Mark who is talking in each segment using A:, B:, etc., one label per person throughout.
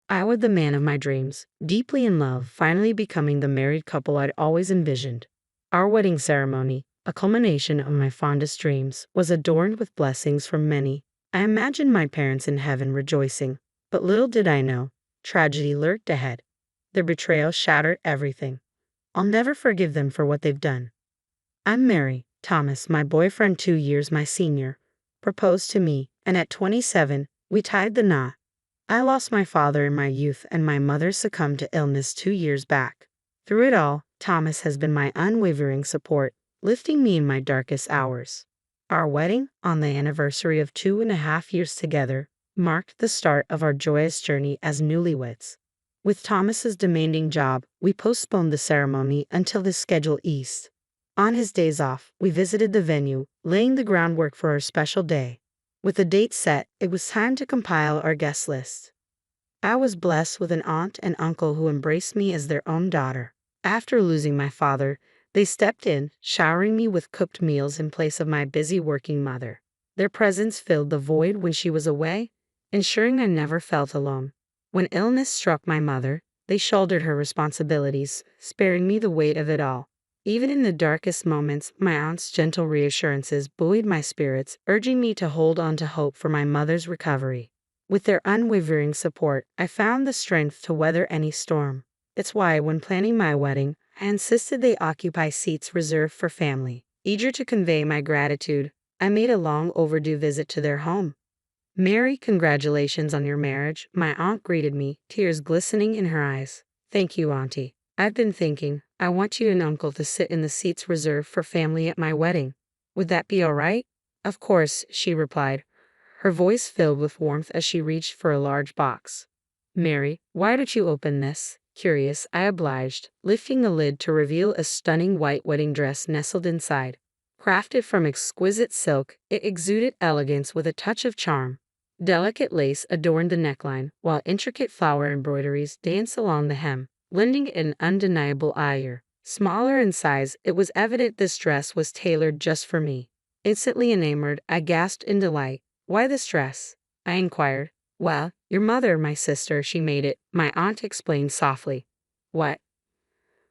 A: I was the man of my dreams, deeply in love, finally becoming the married couple I'd always envisioned. Our wedding ceremony, a culmination of my fondest dreams, was adorned with blessings from many. I imagined my parents in heaven rejoicing, but little did I know, tragedy lurked ahead. Their betrayal shattered everything. I'll never forgive them for what they've done. I'm Mary. Thomas, my boyfriend 2 years my senior, proposed to me, and at 27, we tied the knot. I lost my father in my youth and my mother succumbed to illness 2 years back. Through it all, Thomas has been my unwavering support, lifting me in my darkest hours. Our wedding, on the anniversary of 2.5 years together, marked the start of our joyous journey as newlyweds. With Thomas's demanding job, we postponed the ceremony until the schedule eased. On his days off, we visited the venue, laying the groundwork for our special day. With the date set, it was time to compile our guest list. I was blessed with an aunt and uncle who embraced me as their own daughter. After losing my father, they stepped in, showering me with cooked meals in place of my busy working mother. Their presence filled the void when she was away, ensuring I never felt alone. When illness struck my mother, they shouldered her responsibilities, sparing me the weight of it all. Even in the darkest moments, my aunt's gentle reassurances buoyed my spirits, urging me to hold on to hope for my mother's recovery. With their unwavering support, I found the strength to weather any storm. It's why, when planning my wedding, I insisted they occupy seats reserved for family. Eager to convey my gratitude, I made a long overdue visit to their home. "Mary, congratulations on your marriage," my aunt greeted me, tears glistening in her eyes. "Thank you, Auntie. I've been thinking, I want you and Uncle to sit in the seats reserved for family at my wedding. Would that be all right?" "Of course," she replied, her voice filled with warmth as she reached for a large box. "Mary, why don't you open this?" Curious, I obliged, lifting the lid to reveal a stunning white wedding dress nestled inside. Crafted from exquisite silk, it exuded elegance with a touch of charm. Delicate lace adorned the neckline, while intricate flower embroideries danced along the hem, lending it an undeniable allure. Smaller in size, it was evident this dress was tailored just for me. Instantly enamored, I gasped in delight. "Why this dress?" I inquired. "Well, your mother, my sister, she made it," my aunt explained softly. "What?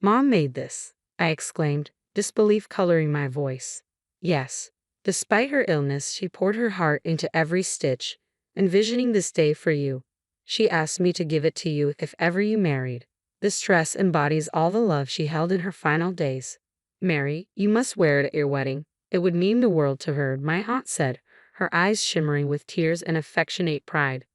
A: Mom made this?" I exclaimed, disbelief coloring my voice. "Yes. Despite her illness, she poured her heart into every stitch, envisioning this day for you. She asked me to give it to you if ever you married. This dress embodies all the love she held in her final days. Mary, you must wear it at your wedding. It would mean the world to her," my aunt said, her eyes shimmering with tears and affectionate pride.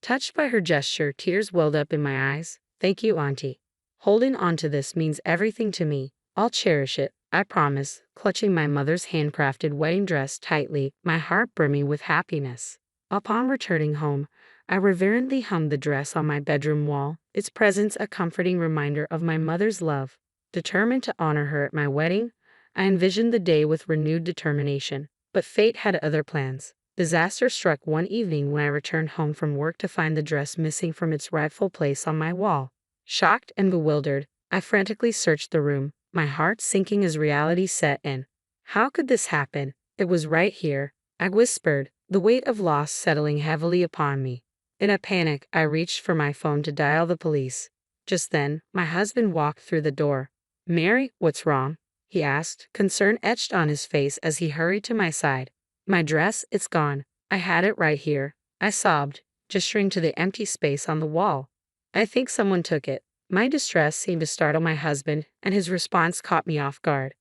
A: Touched by her gesture, tears welled up in my eyes. "Thank you, Auntie. Holding on to this means everything to me. I'll cherish it, I promise," clutching my mother's handcrafted wedding dress tightly, my heart brimming with happiness. Upon returning home, I reverently hung the dress on my bedroom wall, its presence a comforting reminder of my mother's love. Determined to honor her at my wedding, I envisioned the day with renewed determination. But fate had other plans. Disaster struck one evening when I returned home from work to find the dress missing from its rightful place on my wall. Shocked and bewildered, I frantically searched the room, my heart sinking as reality set in. "How could this happen? It was right here," I whispered, the weight of loss settling heavily upon me. In a panic, I reached for my phone to dial the police. Just then, my husband walked through the door. "Mary, what's wrong?" he asked, concern etched on his face as he hurried to my side. "My dress, it's gone. I had it right here," I sobbed, gesturing to the empty space on the wall. "I think someone took it." My distress seemed to startle my husband, and his response caught me off guard.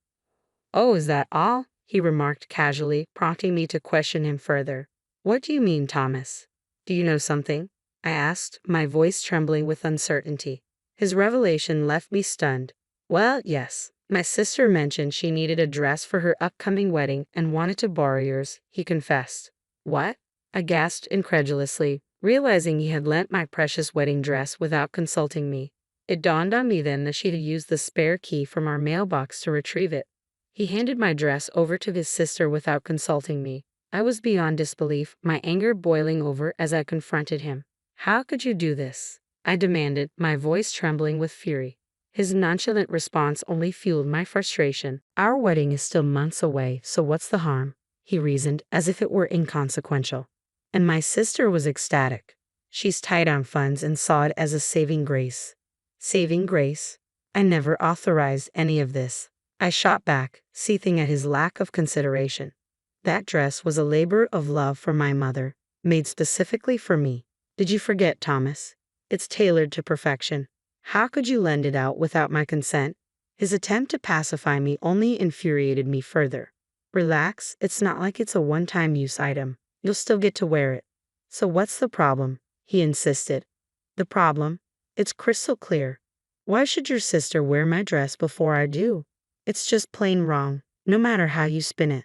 A: "Oh, is that all?" he remarked casually, prompting me to question him further. "What do you mean, Thomas? Do you know something?" I asked, my voice trembling with uncertainty. His revelation left me stunned. "Well, yes. My sister mentioned she needed a dress for her upcoming wedding and wanted to borrow yours," he confessed. "What?" I gasped incredulously, realizing he had lent my precious wedding dress without consulting me. It dawned on me then that she'd used the spare key from our mailbox to retrieve it. He handed my dress over to his sister without consulting me. I was beyond disbelief, my anger boiling over as I confronted him. "How could you do this?" I demanded, my voice trembling with fury. His nonchalant response only fueled my frustration. "Our wedding is still months away, so what's the harm?" he reasoned, as if it were inconsequential. And my sister was ecstatic. She's tight on funds and saw it as a saving grace. Saving grace? I never authorized any of this. I shot back, seething at his lack of consideration. That dress was a labor of love for my mother, made specifically for me. Did you forget, Thomas? It's tailored to perfection. How could you lend it out without my consent? His attempt to pacify me only infuriated me further. Relax, it's not like it's a one-time use item. You'll still get to wear it. So what's the problem? He insisted. The problem? It's crystal clear. Why should your sister wear my dress before I do? It's just plain wrong, no matter how you spin it.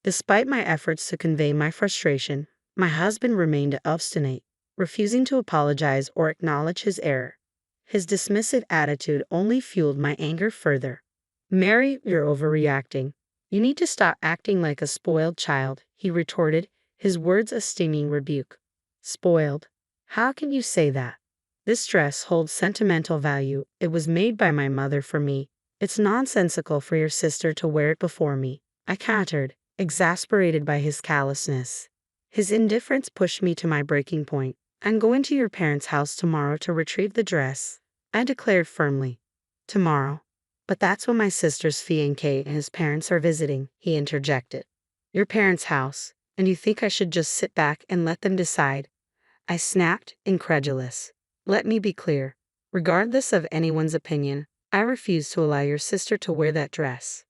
A: Despite my efforts to convey my frustration, my husband remained obstinate, refusing to apologize or acknowledge his error. His dismissive attitude only fueled my anger further. Mary, you're overreacting. You need to stop acting like a spoiled child, he retorted, his words a stinging rebuke. Spoiled? How can you say that? This dress holds sentimental value. It was made by my mother for me. It's nonsensical for your sister to wear it before me, I countered, exasperated by his callousness. His indifference pushed me to my breaking point. I'm going to your parents' house tomorrow to retrieve the dress, I declared firmly. Tomorrow? But that's when my sister's fiancé and his parents are visiting, he interjected. Your parents' house, and you think I should just sit back and let them decide? I snapped, incredulous. Let me be clear. Regardless of anyone's opinion, I refuse to allow your sister to wear that dress.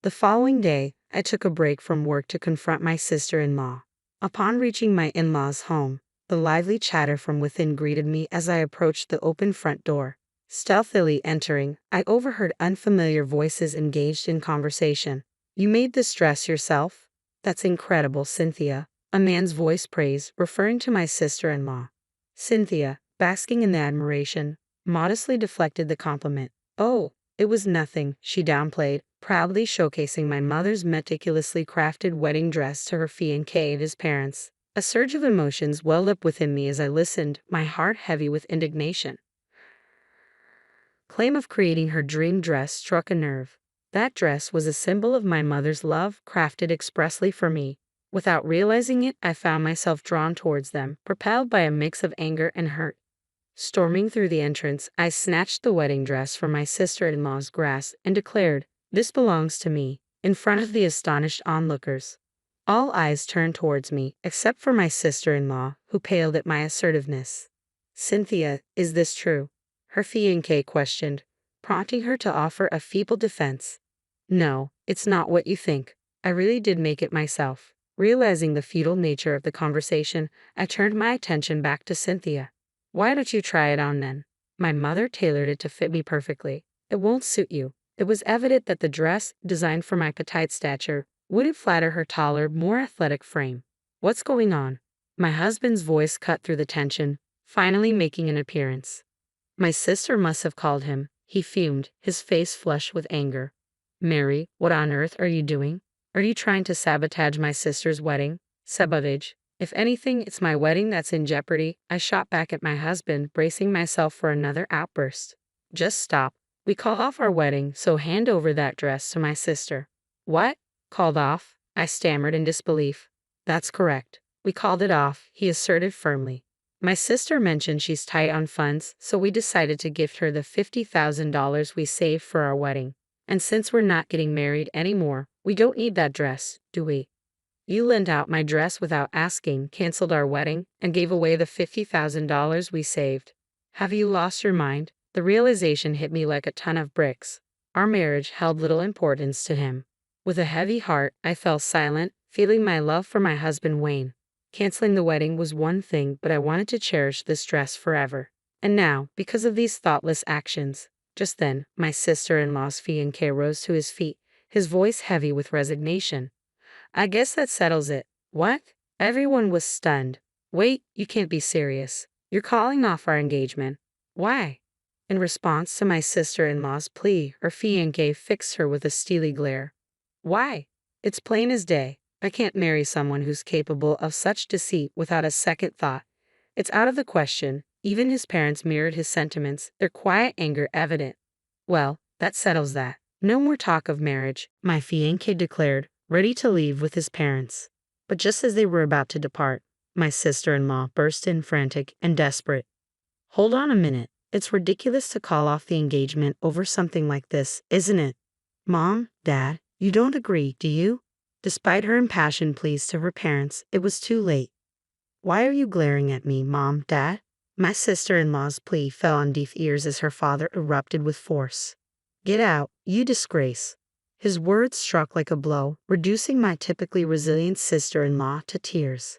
A: The following day, I took a break from work to confront my sister-in-law. Upon reaching my in-laws' home, the lively chatter from within greeted me as I approached the open front door. Stealthily entering, I overheard unfamiliar voices engaged in conversation. You made this dress yourself? That's incredible, Cynthia. A man's voice praised, referring to my sister-in-law. Cynthia, basking in the admiration, modestly deflected the compliment. Oh, it was nothing, she downplayed, proudly showcasing my mother's meticulously crafted wedding dress to her fiancé and his parents. A surge of emotions welled up within me as I listened, my heart heavy with indignation. Claim of creating her dream dress struck a nerve. That dress was a symbol of my mother's love, crafted expressly for me. Without realizing it, I found myself drawn towards them, propelled by a mix of anger and hurt. Storming through the entrance, I snatched the wedding dress from my sister-in-law's grasp and declared, "This belongs to me," in front of the astonished onlookers. All eyes turned towards me, except for my sister-in-law, who paled at my assertiveness. Cynthia, is this true? Her fiancé questioned, prompting her to offer a feeble defense. No, it's not what you think. I really did make it myself. Realizing the futile nature of the conversation, I turned my attention back to Cynthia. Why don't you try it on then? My mother tailored it to fit me perfectly. It won't suit you. It was evident that the dress, designed for my petite stature, wouldn't flatter her taller, more athletic frame. What's going on? My husband's voice cut through the tension, finally making an appearance. My sister must have called him, he fumed, his face flushed with anger. Mary, what on earth are you doing? Are you trying to sabotage my sister's wedding? Sabotage. If anything, it's my wedding that's in jeopardy, I shot back at my husband, bracing myself for another outburst. Just stop. We call off our wedding, so hand over that dress to my sister. What? Called off? I stammered in disbelief. That's correct. We called it off, he asserted firmly. My sister mentioned she's tight on funds, so we decided to gift her the $50,000 we saved for our wedding. And since we're not getting married anymore, we don't need that dress, do we? You lent out my dress without asking, canceled our wedding, and gave away the $50,000 we saved. Have you lost your mind? The realization hit me like a ton of bricks. Our marriage held little importance to him. With a heavy heart, I fell silent, feeling my love for my husband wane. Canceling the wedding was one thing, but I wanted to cherish this dress forever. And now, because of these thoughtless actions, just then, my sister-in-law's fiancé rose to his feet, his voice heavy with resignation. I guess that settles it. What? Everyone was stunned. Wait, you can't be serious. You're calling off our engagement. Why? In response to my sister-in-law's plea, her fiancé fixed her with a steely glare. Why? It's plain as day. I can't marry someone who's capable of such deceit without a second thought. It's out of the question. Even his parents mirrored his sentiments, their quiet anger evident. Well, that settles that. No more talk of marriage, my fiancé declared, ready to leave with his parents. But just as they were about to depart, My sister-in-law burst in frantic and desperate. Hold on a minute. It's ridiculous to call off the engagement over something like this, isn't it? Mom, Dad, you don't agree, do you? Despite her impassioned pleas to her parents, it was too late. Why are you glaring at me, Mom, Dad? My sister-in-law's plea fell on deaf ears as her father erupted with force. Get out, you disgrace. His words struck like a blow, reducing my typically resilient sister-in-law to tears.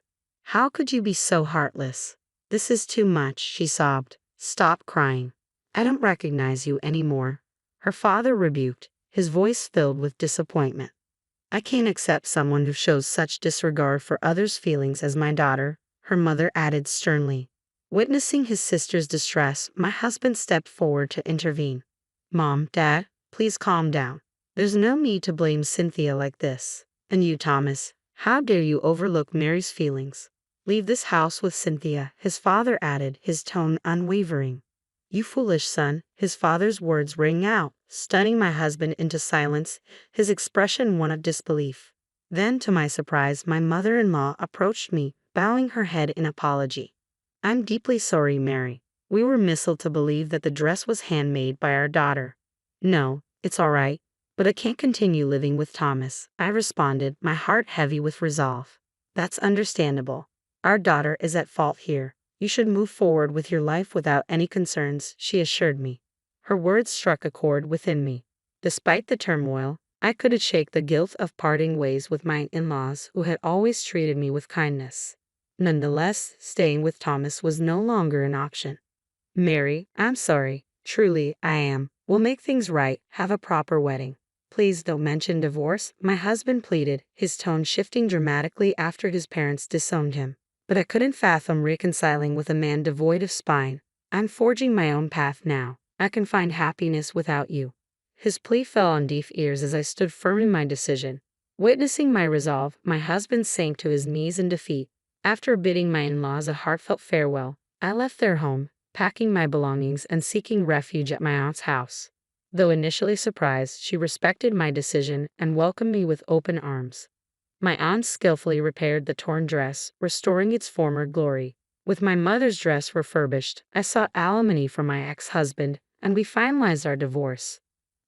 A: How could you be so heartless? This is too much, she sobbed. Stop crying. I don't recognize you anymore. Her father rebuked, his voice filled with disappointment. I can't accept someone who shows such disregard for others' feelings as my daughter, her mother added sternly. Witnessing his sister's distress, my husband stepped forward to intervene. Mom, Dad, please calm down. There's no need to blame Cynthia like this. And you, Thomas, how dare you overlook Mary's feelings? Leave this house with Cynthia, his father added, his tone unwavering. You foolish son, his father's words rang out, stunning my husband into silence, his expression one of disbelief. Then, to my surprise, my mother-in-law approached me, bowing her head in apology. I'm deeply sorry, Mary. We were misled to believe that the dress was handmade by our daughter. No, it's all right, but I can't continue living with Thomas, I responded, my heart heavy with resolve. That's understandable. Our daughter is at fault here. You should move forward with your life without any concerns, she assured me. Her words struck a chord within me. Despite the turmoil, I couldn't shake the guilt of parting ways with my in-laws who had always treated me with kindness. Nonetheless, staying with Thomas was no longer an option. Mary, I'm sorry. Truly, I am. We'll make things right, have a proper wedding. Please don't mention divorce, my husband pleaded, his tone shifting dramatically after his parents disowned him. But I couldn't fathom reconciling with a man devoid of spine. I'm forging my own path now. I can find happiness without you. His plea fell on deaf ears as I stood firm in my decision. Witnessing my resolve, my husband sank to his knees in defeat. After bidding my in-laws a heartfelt farewell, I left their home, packing my belongings and seeking refuge at my aunt's house. Though initially surprised, she respected my decision and welcomed me with open arms. My aunt skillfully repaired the torn dress, restoring its former glory. With my mother's dress refurbished, I sought alimony from my ex-husband, and we finalized our divorce.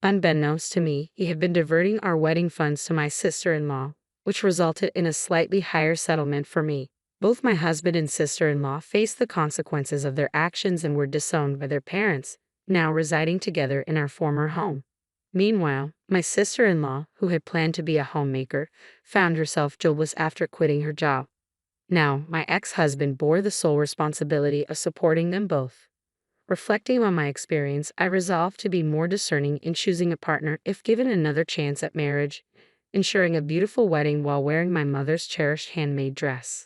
A: Unbeknownst to me, he had been diverting our wedding funds to my sister-in-law, which resulted in a slightly higher settlement for me. Both my husband and sister-in-law faced the consequences of their actions and were disowned by their parents, now residing together in our former home. Meanwhile, my sister-in-law, who had planned to be a homemaker, found herself jobless after quitting her job. Now, my ex-husband bore the sole responsibility of supporting them both. Reflecting on my experience, I resolved to be more discerning in choosing a partner if given another chance at marriage, ensuring a beautiful wedding while wearing my mother's cherished handmade dress.